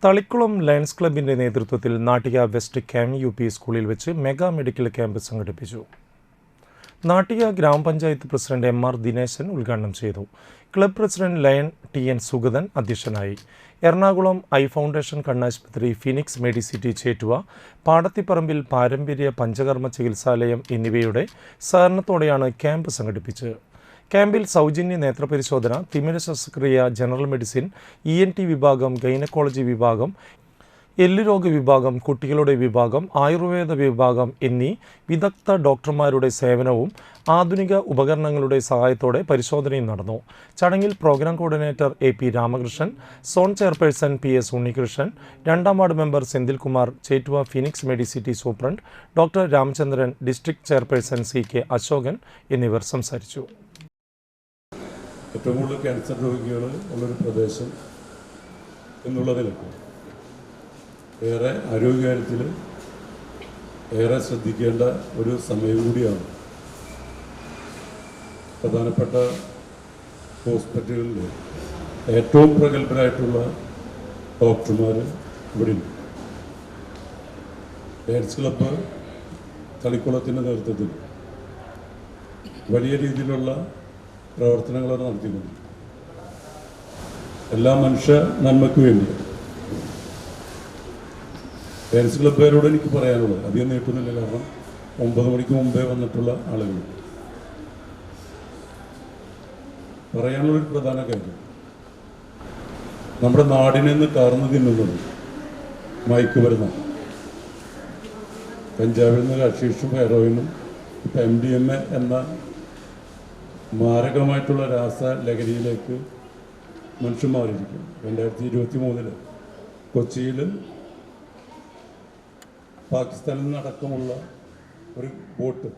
Thalikkulam lions ക്ലബിൻ്റെ നേതൃത്വത്തിൽ Nattika west KM UP സ്കൂളിൽ വെച്ച് മെഗാ മെഡിക്കൽ ക്യാമ്പ് സംഘടിപ്പിച്ചു. നാട്ടിക ഗ്രാമപഞ്ചായത്ത് പ്രസിഡന്റ് MR ദിനേശൻ ഉദ്ഘാടനം ചെയ്തു. Club president lion TN Sugathan അധ്യക്ഷനായി. എറണാകുളം ഐ ഫൗണ്ടേഷൻ കണ്ണാശുപത്രി, ഫിനിക്സ് മെഡിസിറ്റി ചേറ്റുവ, പാടത്തിപ്പറമ്പിൽ പാരമ്പര്യ പഞ്ചകർമ്മ ചികിത്സാലയം എന്നിവയുടെ സഹകരണത്തോടെയാണ് ക്യാമ്പ് സംഘടിപ്പിച്ചത്. ക്യാമ്പിൽ സൗജന്യ നേത്രപരിശോധന, തിമിര ശസ്ത്രക്രിയ, ജനറൽ മെഡിസിൻ, ENT വിഭാഗം, ഗൈനക്കോളജി വിഭാഗം, എല്ലുരോഗ വിഭാഗം, കുട്ടികളുടെ വിഭാഗം, ആയുർവേദ വിഭാഗം എന്നീ വിദഗ്ധ ഡോക്ടർമാരുടെ സേവനവും ആധുനിക ഉപകരണങ്ങളുടെ സഹായത്തോടെ പരിശോധനയും നടന്നു. ചടങ്ങിൽ programme coordinator AP Ramakrishnan, zone chairperson PS Unnikrishnan, 2ാം ward member Senthilkumar, Chettuva Phoenix medicity superintendent doctor Ramachandran, district chairperson CK Ashokan എന്നിവർ സംസാരിച്ചു. ഏറ്റവും കൂടുതൽ ക്യാൻസർ രോഗികൾ ഉള്ളൊരു പ്രദേശം എന്നുള്ളതിലൊക്കെ ഏറെ ആരോഗ്യകാര്യത്തിൽ ഏറെ ശ്രദ്ധിക്കേണ്ട ഒരു സമയം കൂടിയാണ്. പ്രധാനപ്പെട്ട ഹോസ്പിറ്റലുകളിൽ ഏറ്റവും പ്രഗത്ഭരായിട്ടുള്ള ഡോക്ടർമാർ ഇവിടെയുണ്ട്. ലയൺസ് ക്ലബ്ബ് തളിക്കുളത്തിൻ്റെ നേതൃത്വത്തിൽ വലിയ രീതിയിലുള്ള പ്രവർത്തനങ്ങളാണ് നടത്തിക്കുന്നത്. എല്ലാ മനുഷ്യ നന്മയ്ക്ക് വേണ്ടി ലയൺസ് ക്ലബ്ബുകാരോട് എനിക്ക് പറയാനുള്ളത്, അധികം നീട്ടുന്നില്ല, കാരണം 9 മണിക്ക് മുമ്പേ വന്നിട്ടുള്ള ആളുകൾ. പറയാനുള്ളൊരു പ്രധാന കാര്യം, നമ്മുടെ നാടിനെ നിന്ന് കാർന്നു തിന്നുന്നത് മയക്കുമരുന്നാണ്. കഞ്ചാവിൽ നിന്ന് ഹഷീഷും ഹെറോയിനും MDMA എന്ന മാരകമായിട്ടുള്ള രാസലഹരിയിലേക്ക് മനുഷ്യൻ മാറിയിരിക്കും. 2023 കൊച്ചിയിൽ പാകിസ്ഥാനിൽ നിന്നടക്കമുള്ള ഒരു ബോട്ട്